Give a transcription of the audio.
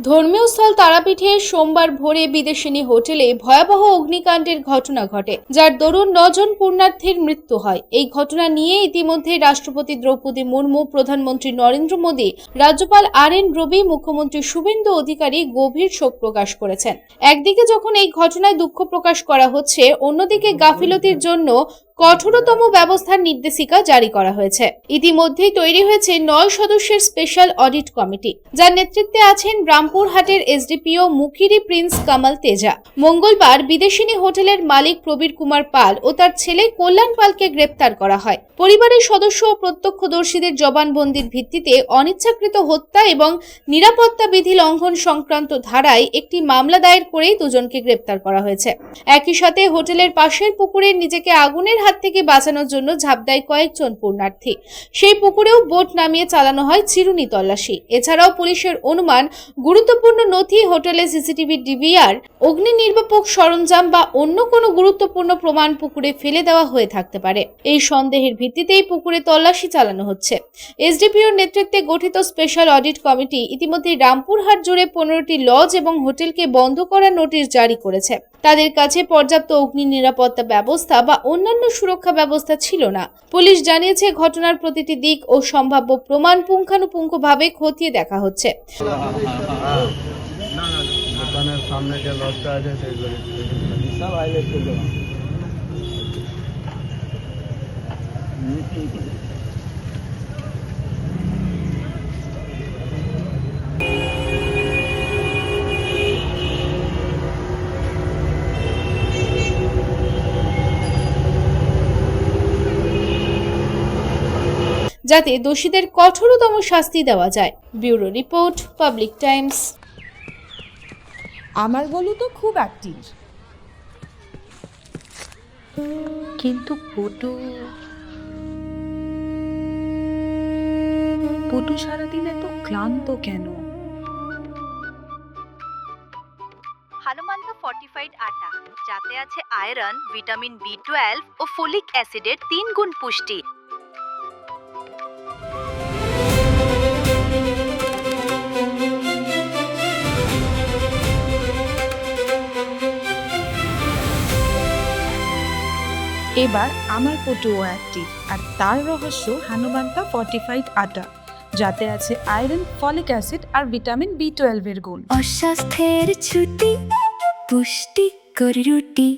ধর্মীয় স্থল তারাপীঠে সোমবার ভোরে বিদেশিনী হোটেলে ভয়াবহ অগ্নিকাণ্ডের ঘটনা ঘটে, যার দরুন 9 জন পুণ্যার্থীর মৃত্যু হয়। এই ঘটনা নিয়ে ইতিমধ্যে রাষ্ট্রপতি দ্রৌপদী মুর্মু, প্রধানমন্ত্রী নরেন্দ্র মোদী, রাজ্যপাল RN রবি, মুখ্যমন্ত্রী শুভেন্দু অধিকারী গভীর শোক প্রকাশ করেছেন। একদিকে যখন এই ঘটনায় দুঃখ প্রকাশ করা হচ্ছে, অন্যদিকে গাফিলতির জন্য কঠোরতম ব্যবস্থার নির্দেশিকা জারি করা হয়েছে। ইতিমধ্যেই তৈরি হয়েছে 9 সদস্যের স্পেশাল অডিট কমিটি, যার নেতৃত্বে আছেন রামপুরহাটের SDPO মুকিরি প্রিন্স কামাল তেজা। মঙ্গলবার বিদেশিনী হোটেলের মালিক প্রবীর কুমার পাল ও তার ছেলে কল্যাণ পালকে গ্রেপ্তার করা হয়। পরিবারের সদস্য ও প্রত্যক্ষদর্শীদের জবানবন্দির ভিত্তিতে অনিচ্ছাকৃত হত্যা এবং নিরাপত্তা বিধি লঙ্ঘন সংক্রান্ত ধারায় একটি মামলা দায়ের করেই দুজনকে গ্রেপ্তার করা হয়েছে। একই সাথে হোটেলের পাশের পুকুরে নিজেকে আগুনের হাত থেকে বাঁচানোর জন্য ঝাঁপ দেয় কয়েকজন পুণ্যার্থী। সেই পুকুরেও বোট নামিয়ে চালানো হয় চিরুনি তল্লাশি। এছাড়াও পুলিশের অনুমান, গুরুত্বপূর্ণ নথি, হোটেলে সিসিটিভি, DVR, অগ্নি নির্বাপক সরঞ্জাম বা অন্য কোনো গুরুত্বপূর্ণ প্রমাণ পুকুরে ফেলে দেওয়া হয়ে থাকতে পারে। এই সন্দেহের ভিত্তিতেই পুকুরে তল্লাশি চালানো হচ্ছে। SDPOর নেতৃত্বে গঠিত স্পেশাল অডিট কমিটি ইতিমধ্যে রামপুরহাট জুড়ে 15টি লজ এবং হোটেলকে বন্ধ করার নোটিশ জারি করেছে। তাদের কাছে পর্যাপ্ত অগ্নি নিরাপত্তা ব্যবস্থা বা অন্যান্য সুরক্ষা ব্যবস্থা ছিল না। পুলিশ জানিয়েছে, ঘটনার প্রতিটি দিক ও সম্ভাব্য প্রমাণ পুঙ্খানুপুঙ্খভাবে খতিয়ে দেখা হচ্ছে। যাতে দোষীদের কঠোরতম শাস্তি দেওয়া যায়। Bureau report, public Times. আমার গলু তো খুব অ্যাক্টিভ, কিন্তু পটু সারাদিন এত ক্লান্ত কেন? হানুমান্তা ফর্টিফাইড আটা, যাতে আছে আয়রন, ভিটামিন B12 ও ফোলিক অ্যাসিডের 3 গুণ পুষ্টি। এবার আমার পটুও অ্যাক্টিভ, আর তার রহস্য হানুমান্তা ফর্টিফাইড আটা, যাতে আছে আয়রন, ফলিক অ্যাসিড আর ভিটামিন B12 এর গুণ। অস্বাস্থ্যের ছুটি, পুষ্টি করে রুটি।